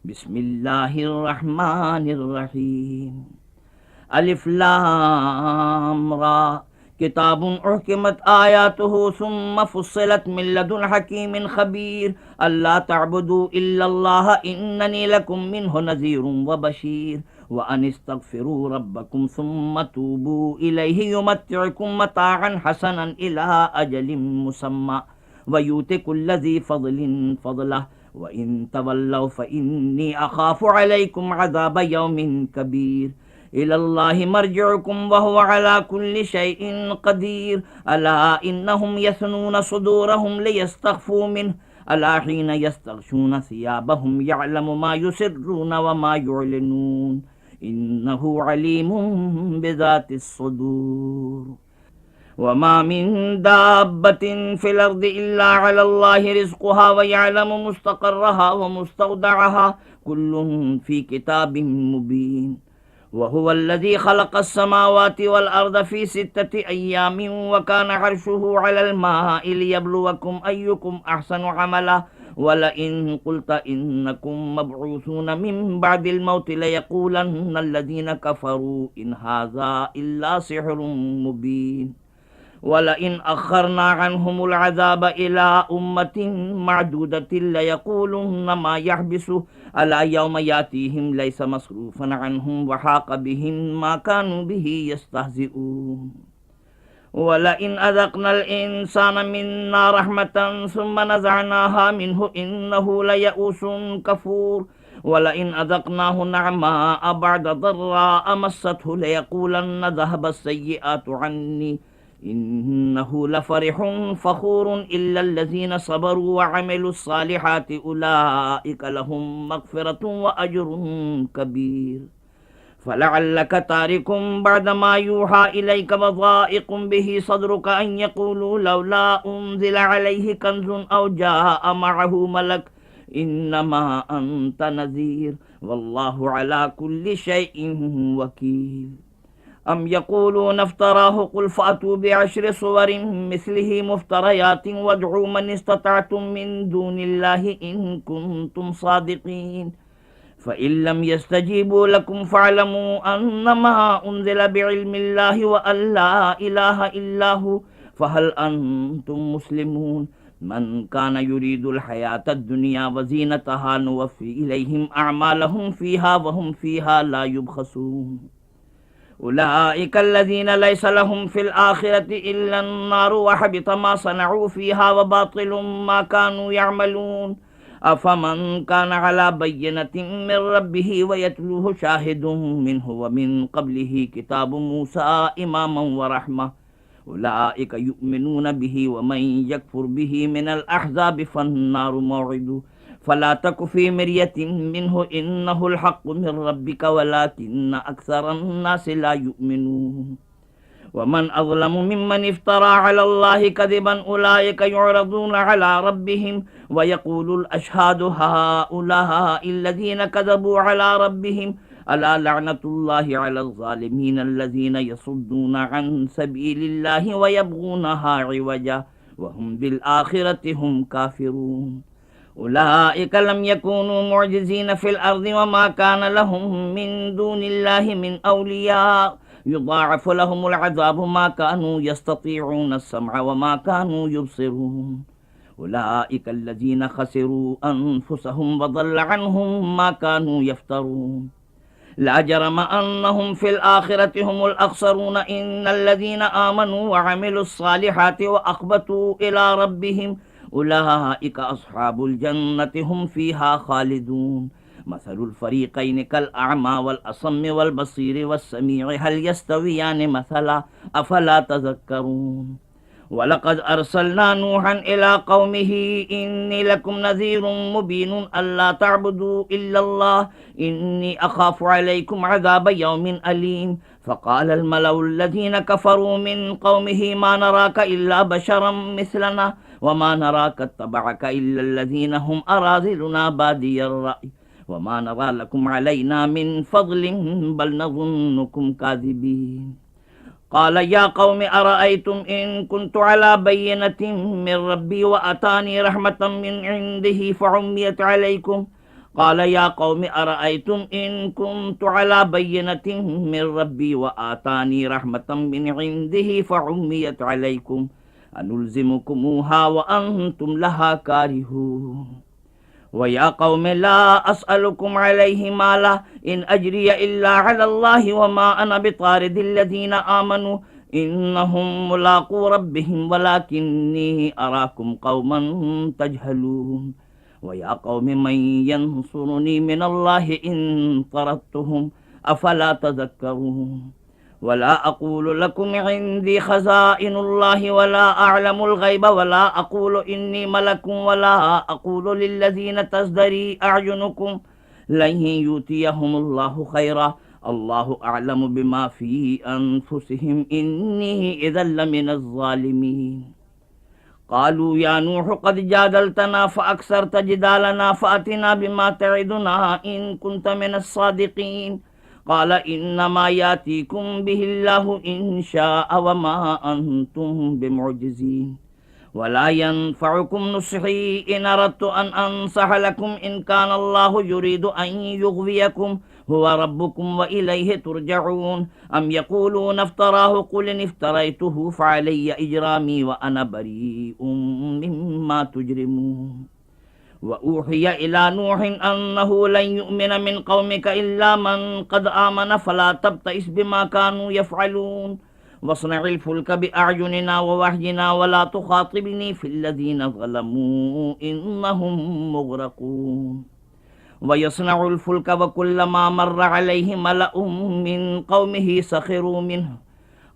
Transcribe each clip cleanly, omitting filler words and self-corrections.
बिस्मिल्लाहिर्रहमानिर्रहीम। अलिफ लाम रा किताबुन उहकिमत आयातुहु सुम्मा फुस्सिलत मिन लदुन हकीमिन खबीर अल्ला तअबुदू इल्लल्लाह इन्ननी लकुम मिन्हु नज़ीरुम व बशीर व अनिस्तगफिरू रब्बकुम सुम्मा तूबू इलैहि युमत्तिउकुम मताअन हसनन इला अजलिम मुसम्मा व यूति कुल्ली ज़ी फ़ज़लिन फ़ज़लह व इन तवल्लव फ़इन्नी अख़ाफ़ु अलैकुम अज़ाब यौमिन कबीर इलल्लाहि मर्जिउकुम व हुवा अला कुल्लि शैइन क़दीर अला इन्नहुम यसनून सुदूरहुम लियस्तख़फ़ू मिन्हु अला हीन यस्तग़शून सियाबहुम यअलमु मा युसिर्रून व मा युअलिनून इन्नहु अलीमुम बिज़ातिस सुदूर। वमा मिन दाब्बतिन फिल अर्दि इल्ला अलल्लाहि रिज़्क़ुहा व यअलमु मुस्तक़र्रहा व मुस्तौदअहा कुल्लुन फ़ी किताबिन मुबीन। वहुवल्लज़ी ख़लक़स्समावाति वल अर्द फ़ी सित्तति अय्यामिन व कान अर्शुहु अलल माइ लियब्लुवकुम अय्युकुम अहसनु अमला वलइन क़ुल्त इन्नकुम मबऊसून मिन बअदिल मौति लयक़ूलन्ना अल्लज़ीना कफ़रू इन हाज़ा इल्ला सिह्रुम मुबीन। वलइन अख़रना अन्हुमुल अज़ाब इला उम्मतिन मअदूदतिन लयक़ूलुन्ना मा यहबिसु अला यौम यातीहिम लैसा मसरूफ़न अन्हुम व हाक़ बिहिम मा कानू बिही यस्तहज़िऊन। वलइन अज़क़नल इंसान मिन्ना रहमतन सुम्मा नज़अनाहा मिन्हु इन्नहु लयऊसुन कफ़ूर। वलइन अज़क़नाहु नअमाअ बअद ज़र्राअ मस्सतहु लयक़ूलन्ना ज़हबस सय्यिआतु अन्नी इन्नहु लफ़रिहुन फ़ख़ूरुन इल्लल्लज़ीना सबरू व अमिलुस्सालिहाति उलाइका लहुम मग़फ़िरतुन व अज्रुन कबीर। फ़लअल्लक तारिकुम बअद मा यूहा इलैका व ज़ाइक़ुम बिही सदरुक अन यक़ूलू लौला उन्ज़िला अलैहि कन्ज़ुन औ जाअ मअहु मलक इन्नमा अंत नज़ीर वल्लाहु अला कुल्लि शैइन वकील। अम यक़ूलून इफ़्तराहु क़ुल फ़अतू बिअश्रि सुवरिन मिस्लिही मुफ़्तरयातिन वदअू मन इस्ततअतुम मिन दूनिल्लाहि इन कुन्तुम सादिक़ीन। फ़इन लम यस्तजीबू लकुम फ़अलमू अन्नमा उन्ज़िल बिइल्मिल्लाहि व अल्ला इलाहा इल्लाहु फ़हल अंतुम मुस्लिमून। मन कान युरीदुल हयातद दुनिया व ज़ीनतहा नुवफ़्फ़ी इलैहिम अअमालहुम फ़ीहा व हुम फ़ीहा ला युबख़सून। उलाइका अल्लज़ीना लैसा लहुम फ़िल आख़िरति इल्ला अन्नारु व हबिता मा सनअू फ़ीहा व बातिलुम मा कानू यअमलून। अफ़मन कान अला बय्यिनतिन मिन रब्बिही व यतलूहु शाहिदुम मिन्हु व मिन क़ब्लिही किताबु मूसा इमामन व रहमा उलाइका युमिनून बिही व मन यकफ़ुर बिही मिनल अहज़ाबि फ़न्नारु मौइदुहु फ़ला तकु फ़ी मिर्यतिन मिन्हु इन्नहुल हक़्क़ु मिन रब्बिका वलाकिन्न अक्सरन्नासि ला युमिनून। वमन अज़लमु मिम्मन इफ़्तरा अलल्लाहि कज़िबन उलाइका युअरज़ूना अला रब्बिहिम व यक़ूलुल अशहादु हाउलाइ अल्लज़ीना कज़बू अला रब्बिहिम अला लअनतुल्लाहि अलज़ ज़ालिमीन अल्लज़ीना यसुद्दूना अन सबीलिल्लाहि व यबग़ूनहा इवजा व हुम बिल आखिरति हुम काफ़िरून। उलाइका लम यकूनू मुअजिज़ीन फ़िल अर्ज़ि व मा कान लहुम मिन दूनिल्लाहि मिन औलिया युज़ाअफ़ु लहुमुल अज़ाबु मा कानू यस्ततीऊन अस्समअ व मा कानू युबसिरून। उलाइका अल्लज़ीना ख़सिरू अन्फुसहुम व ज़ल्ल अन्हुम मा कानू यफ़्तरून। ला जरम अन्नहुम फ़िल आख़िरति हुमुल अख़सरून इन्नल्लज़ीना आमनू व अमिलुस्सालिहाति व अख़बतू इला रब्बिहिम उलाइका अस्हाबुल जन्नति हुम फ़ीहा ख़ालिदून। मसलुल फ़रीक़ैनि कल अअमा वल असम्मि वल बसीरि वस्समीइ हल यस्तवियानि मसला अफ़ला तज़क्करून। वलक़द अर्सलना नूहन इला क़ौमिही इन्नी लकुम नज़ीरुम मुबीनुन अल्ला तअबुदू इल्लल्लाह इन्नी अख़ाफ़ु अलैकुम अज़ाब यौमिन अलीम। फ़क़ालल मलउल्लज़ीना कफ़रू मिन क़ौमिही मा नराका इल्ला बशरम मिस्लना व मा नराका इत्तबअका इल्लल्लज़ीना हुम अराज़िलुना बादियर रअय व मा नरा लकुम अलैना मिन फ़ज़लिन बल नज़ुन्नुकुम काज़िबीन। क़ाल या क़ौमि अरअयतुम इन कुन्तु अला बय्यिनतिन मिन रब्बी व अतानी रहमतम मिन इंदिही फ़उम्मियत अलैकुम قال या कौम अरअयतुम इन कुन्तु अला बय्यनतिन मिन रब्बी व आतानी रहमतम मिन इंदिही फउम्मियत अलैकुम अनुल्जिमुकुमुहा व अंतुम लहा कारिहून व या कौम ला अस्अलुकुम अलैहि माला इन अजरिय इल्ला अलल्लाहि व मा अना बितारिदिल लज़ीना आमनु इन्नहुम मुलाक़ू रब्बिहिम वलाकिन्नी अराकुम कौमन तजहलून व या कौम मन यंसुरुनी मिनल्लाहि इन तरद्तुहुम अफला तज़क्करून वला अक़ूलु लकुम इंदी खज़ाइनुल्लाहि वला अअलमुल गैब वला अक़ूलु इन्नी मलकुम वला अक़ूलु लिल्लज़ीना तज़दरी अअयुनुकुम लन युतियहुमुल्लाहु खैरा अल्लाहु अअलमु बिमा फ़ी अनफुसिहिम इन्नी इज़्ज़न लमिनज़ ज़ालिमीन क़ालू या नूह क़द जादलतना फ़अक्सरत जिदालना फ़अतिना बिमा तइदुना इन कुन्त मिनस सादिक़ीन क़ाल इन्नमा यातीकुम बिहिल्लाहु इन शाअ व मा अंतुम बिमुअ्जिज़ीन वला यनफ़उकुम नुस्ही इन अरदतु अन अंसह लकुम इन कानल्लाहु युरीदु अन युग़वियकुम हुवा रब्बुकुम व इलैहि तुरजऊन अम यक़ूलून इफ्तराहु क़ुल इन इफ्तरैतुहु फ़अलैय इजरामी व अना बरीउम मिम्मा तुजरिमून व ऊहिय इला नूहिन अन्नहु लन युमिन मिन क़ौमिक इल्ला मन क़द आमन फ़ला तब्तइस बिमा कानू यफ़अलून वस्नइल फ़ुल्क बिअअयुनिना व वह्यिना वला तुख़ातिबनी फ़िल्लज़ीना ज़लमू इन्नहुम मुग़रक़ून वयस्नउल फ़ुल्क व कुल्लमा मर्र अलैहि मलअुम मिन क़ौमिही सख़िरू मिन्हु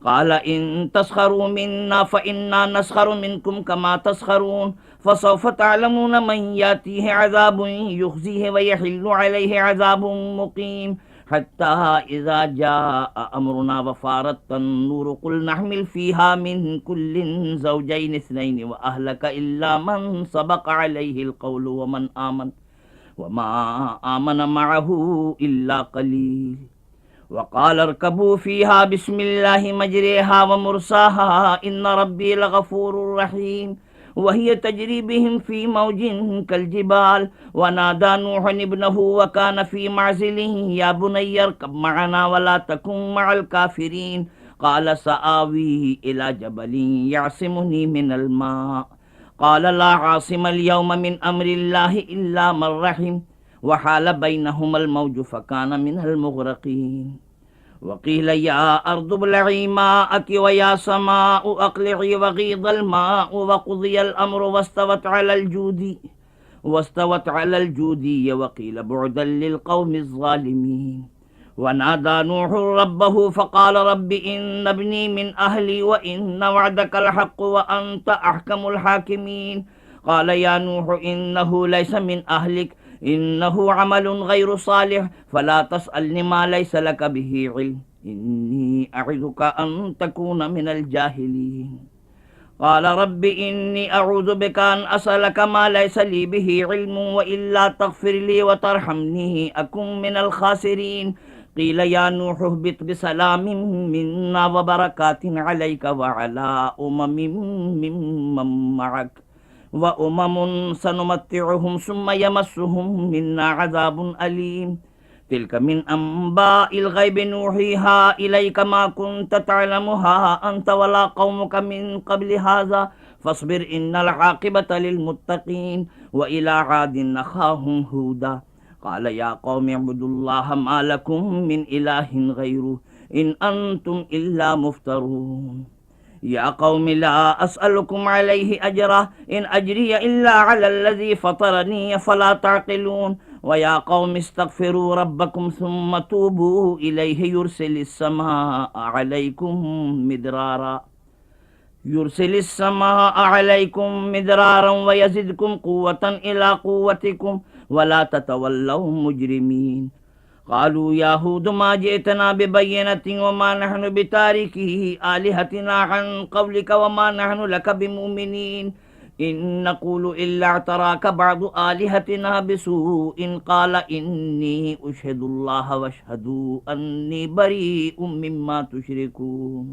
क़ाल इन तस्ख़रू मिन्ना फ़इन्ना नस्ख़रु मिनकुम कमा तस्ख़रून फ़सौफ़ तअलमून मन यातीहि अज़ाबुन युख़ज़ीहि व यहिल्लु अलैहि अज़ाबुन मुक़ीम हत्ता इज़ा जाअ अम्रुना व फ़ारत तन्नूरु क़ुल नहमिल फ़ीहा मिन कुल्लिन ज़ौजैनि इस्नैनि व अहलक इल्ला मन सबक़ अलैहिल क़ौलु व मन आमन व मा आमन मअहू इल्ला क़लील वक़ाल इरकबू फ़ीहा बिस्मिल्लाहि मजरेहा व मुरसाहा इन्न रब्बी लग़फ़ूरुर रहीम वहिय तजरी बिहिम फ़ी मौजिन कल्जिबाल व नादा नूहन इब्नहु व कान फ़ी मअज़िलिन या बुनय्य इरकब मअना व ला तकुन मअल काफ़िरीन क़ाल सआवी इला जबलिन यअसिमुनी मिनल मा क़ाल ला आसिमल यौम मिन अम्रिल्लाहि इल्ला मन रहिम व हाल बैनहुमल मौजु फ़कान मिनल मुग़रक़ीन वक़ील या अर्दु इब्लई माअकी व या समाउ अक़लिई व ग़ीज़ल माउ व क़ुज़ियल अम्रु वस्तवत अलल जूदी वक़ील बुअदन लिल क़ौमिज़ ज़ालिमीन व नादा नूहु रब्बहु फ़क़ाल रब्बि इन्न इब्नी मिन अहली व इन्न वअदकल हक़्क़ु व अंत अहकमुल हाकिमीन क़ाल या नूहु इन्नहु लैसा मिन अहलिक इन्नहु अमलुन गैरु सालिह फला तस्अलनि मा लैसा लक बिही इल्म इन्नी अइज़ुक अन तकून मिनल जाहिलीन क़ाल रब्बि इन्नी अऊज़ु बिका अन असअलक मा लैसा ली बिही इल्मुन व इल्ला तग़फ़िर ली व तरहमनी अकुन मिनल ख़ासिरीन क़ील या नूहु इहबित बिसलामिन मिन्ना व बरकातिन अलैक व अला उममिन मिम्मन मअक व उममुन सनुमत्तिउहुम सुम्मा यमस्सुहुम मिन्ना अज़ाबुन अलीम तिल्क मिन अंबाइल गैबि नूहीहा इलैक मा कुन्त तअलमुहा अंत वला क़ौमुक मिन क़ब्ल हाज़ा फ़स्बिर इन्नल आक़िबत लिलमुत्तक़ीन व इला आदिन अख़ाहुम हूदा क़ाल या क़ौमि अब्दुल्लाह मा लकुम मिन इलाहिन गैरुहु इन अंतुम इल्ला मुफ्तरून या कौम ला अस्अलुकुम अलैहि अजरा इन अजरिय इल्ला अलल्लज़ी फ़तरनी फ़ला तअक़िलून व या कौम इस्तग़फ़िरू रब्बकुम सुम्मा तूबू इलैहि युरसिलिस समाअ अलैकुम मिदरारन व यज़िदकुम क़ुव्वतन इला क़ुव्वतिकुम वला ततवल्लौ मुजरिमीन क़ालू या हूद मा जिअतना बिबय्यिनतिन व मा नहनु बितारिकी आलिहतिना अन क़ौलिक व मा नहनु लक बिमुमिनीन इन नक़ूलु इल्ला अतराक बअदु आलिहतिना बिसूइन क़ाल इन्नी उशहिदुल्लाह वअशहदु अन्नी बरीउम मिम्मा तुशरिकून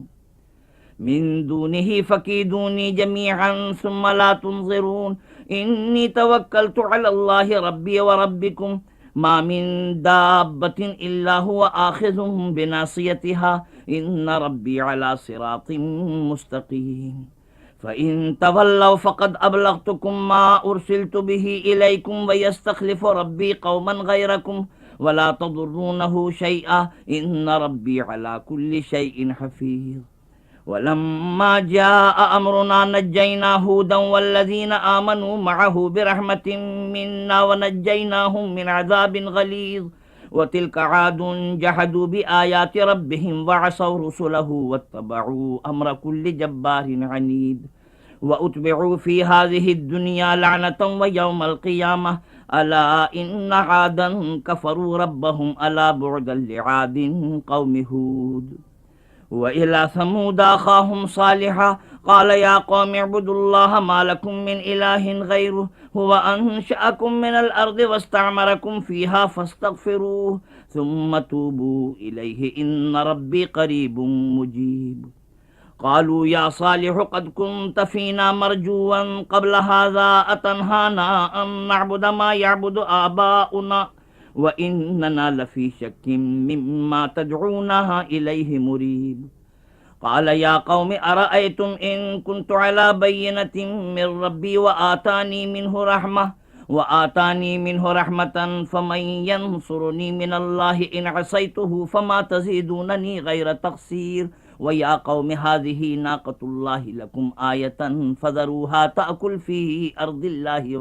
मिन दूनिही फ़कीदूनी जमीअन सुम्मा ला तुनज़िरून इन्नी तवक्कलतु अलल्लाहि रब्बी व रब्बिकुम ما من دابة إلا هو آخذ بناصيتها إن ربي على صراط مستقيم فإن تولوا فقد أبلغتكم ما أرسلت به إليكم ويستخلف ربي قوما غيركم ولا تضرونه شيئا إن ربي على كل شيء حفيظ ولما جاء أمرنا نجينا هودا والذين آمنوا معه برحمة منا ونجيناهم من عذاب غليظ وتلك عاد جحدوا بآيات ربهم وعصوا رسله واتبعوا أمر كل جبار عنيد وأتبعوا في هذه الدنيا لعنة ويوم القيامة ألا إن عادا كفروا ربهم ألا بعدا لعاد قوم هود وإلى ثمود أخاهم صالحا قال يا قوم اعبدوا الله ما لكم من إله غيره هو أنشأكم من الأرض واستعمركم فيها فاستغفروه ثم توبوا إليه إن ربي قريب مجيب قالوا يا صالح قد كنت فينا مرجوا قبل هذا أتنهانا أن نعبد ما يعبد آباؤنا وإننا لفي شك مما تدعونها إليه مريب قال يا قوم أرأيتم إن كنت على بينة من ربي وآتاني منه رحمة فمن ينصرني من الله إن عصيته فما تزيدونني غير تقصير ويا قوم هذه ناقة الله لكم آية فذروها تأكل في أرض الله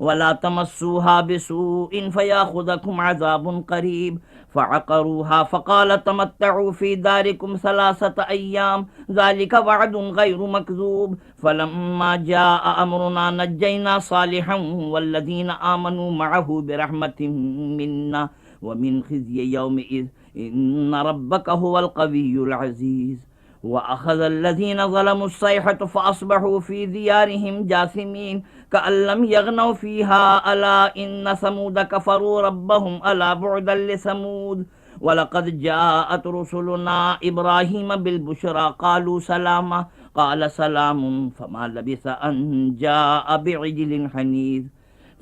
ولا تمسوها بسوء فياخذكم عذاب قريب فعقروها فقال تمتعوا في داركم 3 أيام ذلك وعد غير مكذوب فلما جاء أمرنا نجينا صالحا والذين آمنوا معه برحمة منا ومن خزي يومئذ إن ربك هو القوي العزيز وأخذ الذين ظلموا الصيحة فأصبحوا في ديارهم جاثمين كأن لم يغنوا فيها ألا إن ثمود كفروا ربهم ألا بعدا لثمود ولقد جاءت رسلنا إبراهيم بالبشرى قالوا سلاما قال سلام فما لبث أن جاء بعجل حنيذ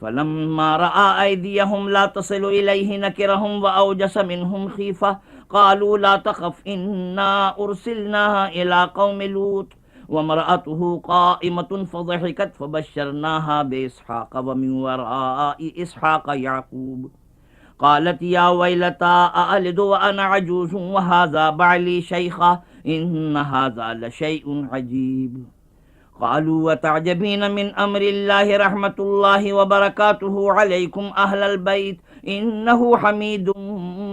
فلما رأى أيديهم لا تصل إليه نكرهم وأوجس منهم خيفة قالوا لا تخف إنا أرسلنا إلى قوم لوط وامرأته قائمة فضحكت فبشرناها بإسحاق ومن وراء إسحاق يعقوب قالت يا ويلتى أألد وأنا عجوز وهذا بعلي شيخا إن هذا لشيء عجيب قالوا وتعجبين من أمر الله رحمة الله وبركاته عليكم أهل البيت إنه حميد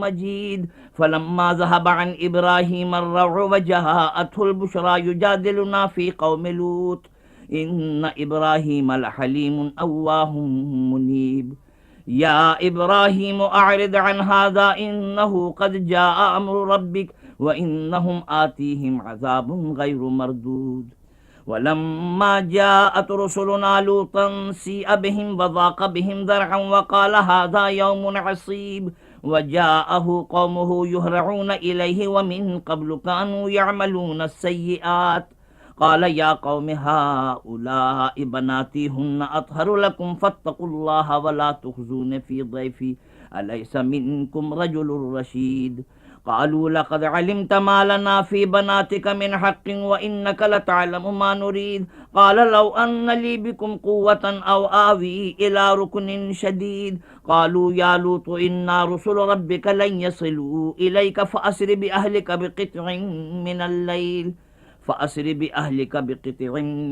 مجيد فلما ذهب عن إبراهيم الروع وجاءته البشرى يجادلنا في قوم لوط إن إبراهيم لحليم أواه منيب يا إبراهيم أعرض عن هذا إنه قد جاء أمر ربك وإنهم آتيهم عذاب غير مردود ولما جاءت رسلنا لوطا سيء بهم وضاق بهم ذرعا وقال هذا يوم عصيب وجاءه قومه يهرعون إليه ومن قبل كانوا يعملون السيئات قال يا قوم هؤلاء بناتي هن أطهر لكم فاتقوا الله ولا تخزون في ضيفي أليس منكم رجل رشيد قالوا لقد علمت ما لنا في بناتك من حق وإنك لتعلم ما نريد قال لو أن لي بكم قوة أو آوي إلى ركن شديد قالوا يا لوط إنا رسل ربك لن يصلوا إليك فأسر بأهلك بقطع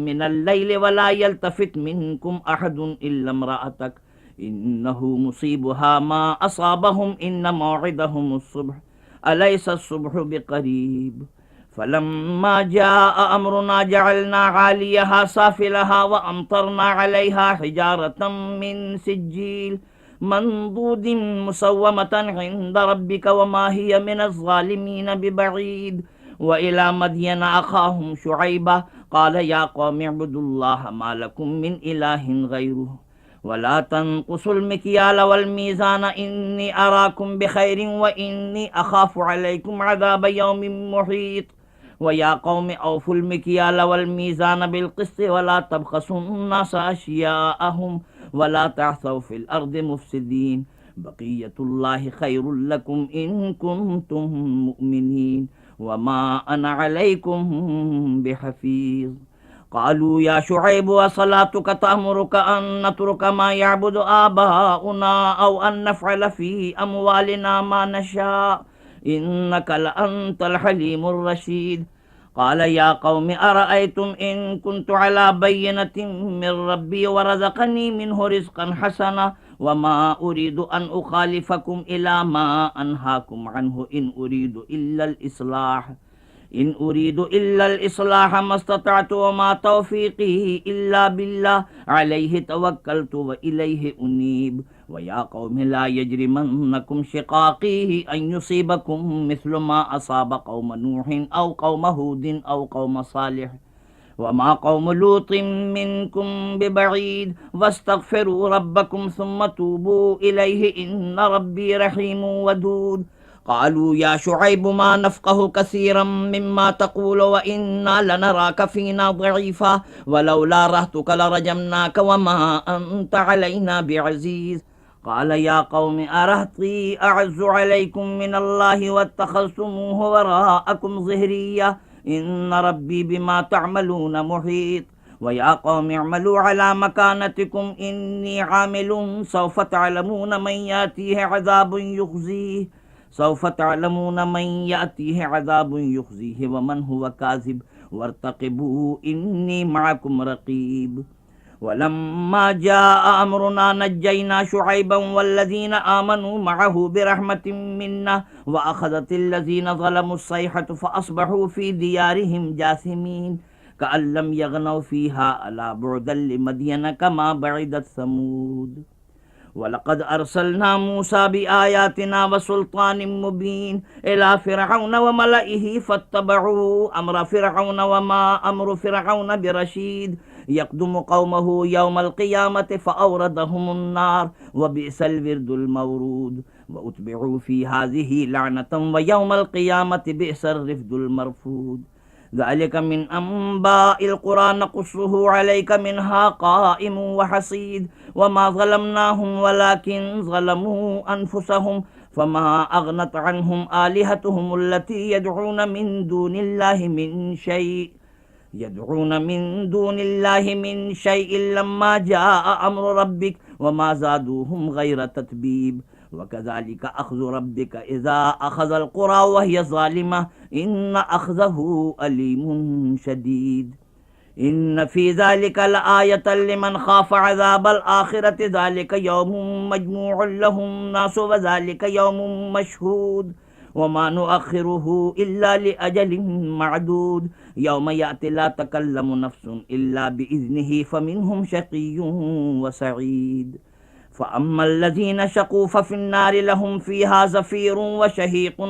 من الليل ولا يلتفت منكم أحد إلا امرأتك إنه مصيبها ما أصابهم إن موعدهم الصبح أليس الصبح بقريب فلما جاء أمرنا جعلنا عاليها سافلها وأمطرنا عليها حجارة من سجيل منضود مسومة عند ربك وما هي من الظالمين ببعيد وإلى مدين أخاهم شعيبة قال يا قوم اعبدوا الله ما لكم من إله غيره ولا تنقصوا المكيال والميزان إني أراكم بخير وإني أخاف عليكم عذاب يوم محيط ويا قوم أوفوا المكيال والميزان بالقسط ولا تبخسوا الناس أشياءهم ولا تعثوا في الأرض مفسدين بقية الله خير لكم إن كنتم مؤمنين وما أنا عليكم بحفيظ قالوا يا شعيب وصلاتك تأمرك أن نترك ما يعبد آباؤنا أو أن نفعل في أموالنا ما نشاء إنك لأنت الحليم الرشيد قال يا قوم أرأيتم إن كنت على بينة من ربي ورزقني منه رزقا حسنا وما أريد أن أخالفكم إلى ما أنهاكم عنه إن أريد إلا الإصلاح ما استطعت وما توفيقي إلا بالله عليه توكلت وإليه أنيب ويا قوم لا يجرمنكم شقاقي أن يصيبكم مثل ما أصاب قوم نوح أو قوم هود أو قوم صالح وما قوم لوط منكم ببعيد واستغفروا ربكم ثم توبوا إليه إن ربي رحيم ودود قالوا يا شعيب ما نفقه كثيرا مما تقول وإنا لنراك فينا ضعيفا ولولا رهتك لرجمناك وما أنت علينا بعزيز قال يا قوم أرهطي أعز عليكم من الله واتخذتموه وراءكم ظهريا إن ربي بما تعملون محيط ويا قوم اعملوا على مكانتكم إني عامل سوف تعلمون من يأتيه عذاب يخزيه ومن هو كاذب وارتقبوا إني معكم رقيب ولما جاء أمرنا نجينا شعيبا والذين آمنوا معه برحمة منا وأخذت الذين ظلموا الصيحة فأصبحوا في ديارهم جاثمين كأن لم يغنوا فيها ألا بعدا لمدين كما بعدت ثمود ولقد أرسلنا موسى بآياتنا وسلطان مبين إلى فرعون وملئه فاتبعوا أمر فرعون وما أمر فرعون برشيد يقدم قومه يوم القيامة فأوردهم النار وبئس الورد المورود وأتبعوا في هذه لعنة ويوم القيامة بئس الرفد المرفود ذلك من أنباء القرى نقصه عليك منها قائم وحصيد وما ظلمناهم ولكن ظلموا أنفسهم فما أغنت عنهم آلهتهم التي يدعون من دون الله من شيء لما جاء أمر ربك وما زادوهم غير تتبيب وكذلك أخذ ربك إذا أخذ القرى وهي ظالمة إن أخذه أليم شديد إن في ذلك لآية لمن خاف عذاب الآخرة ذلك يوم مجموع له الناس وذلك يوم مشهود وما نؤخره إلا لأجل معدود يوم يأتي لا تكلم نفس إلا بإذنه فمنهم شقي وسعيد فأما الذين شقوا ففي النار لهم فيها زفير وشهيق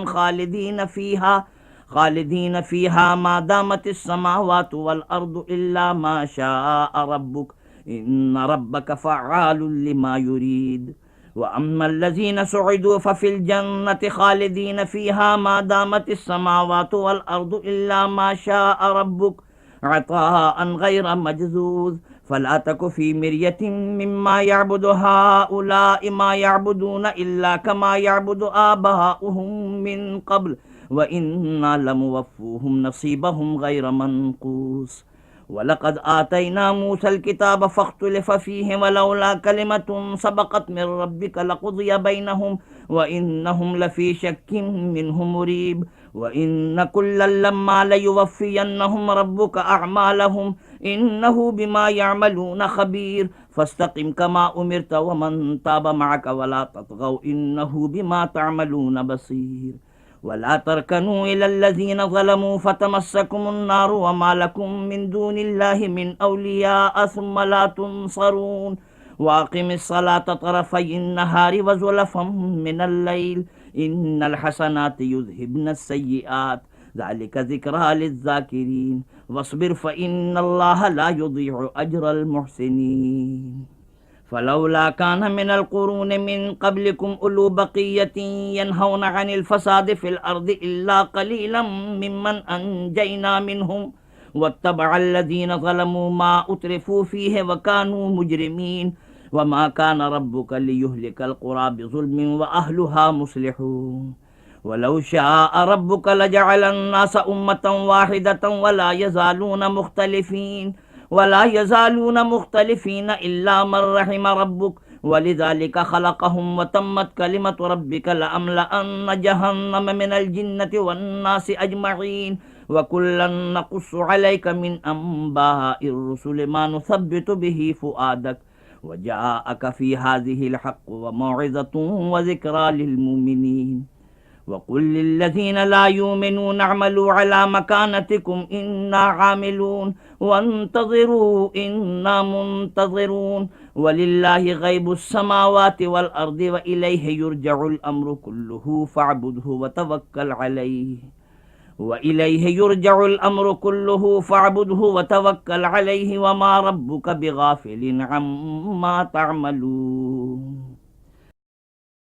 خالدين فيها ما دامت السماوات والأرض إلا ما شاء ربك إن ربك فعال لما يريد وأما الذين سعدوا ففي الجنة خالدين فيها ما دامت السماوات والأرض إلا ما شاء ربك عطاء غير مجذوذ فلا تك في مرية مما يعبد هؤلاء ما يعبدون إلا كما يعبد آباؤهم من قبل وإنا لموفوهم نصيبهم غير منقوص ولقد آتينا موسى الكتاب فاختلف فيه ولولا كلمة سبقت من ربك لقضي بينهم وإنهم لفي شك منه مريب وإن كلا لما ليوفينهم ربك أعمالهم إنه بما يعملون خبير فاستقم كما أمرت ومن تاب معك ولا تطغوا إنه بما تعملون بصير ولا تركنوا إلى الذين ظلموا فتمسكم النار وما لكم من دون الله من أولياء ثم لا تنصرون وأقم الصلاة طرفي النهار وزلفا من الليل إن الحسنات يذهبن السيئات ذلك ذكرى للذاكرين واصبر فإن الله لا يضيع أجر المحسنين فلولا كان من القرون من قبلكم أولو بقية ينهون عن الفساد في الأرض إلا قليلا ممن أنجينا منهم واتبع الذين ظلموا ما أترفوا فيه وكانوا مجرمين वमा कान रब्बुका लियुहलिकल क़ुरा बिज़ुल्मिन व अहलुहा मुस्लिहून वलौ शाअ रब्बुका लजअलन नासा उम्मतन वाहिदतन वला यज़ालून मुख्तलिफीन इल्ला मन रहिम रब्बुक वलिज़ालिका खलक़हुम व तम्मत कलिमतु रब्बिका लअम्लअन्न जहन्नम मिनल जिन्नति वन्नासि अजमईन व कुल्लन नक़ुस्सु अलैका मिन अंबाइर रुसुलि मा नुसब्बितु बिही फुआदक व जाअका फी हाज़िहिल हक़्क़ु व मौइज़तुन व ज़िक्रा लिल मुमिनीन वक़ुल लिल्लज़ीना ला युमिनूना अअमलू अला मकानतिकुम इन्ना आमिलून वंतज़िरू इन्ना मुंतज़िरून वलिल्लाहि ग़ैबुस समावाति वल अर्दि व इलैहि युरजउल अम्रु कुल्लुहु फ़अब्दुहु व तवक्कल अलैहि व मा रब्बुका बिग़ाफ़िलिन अम्मा तअमलून।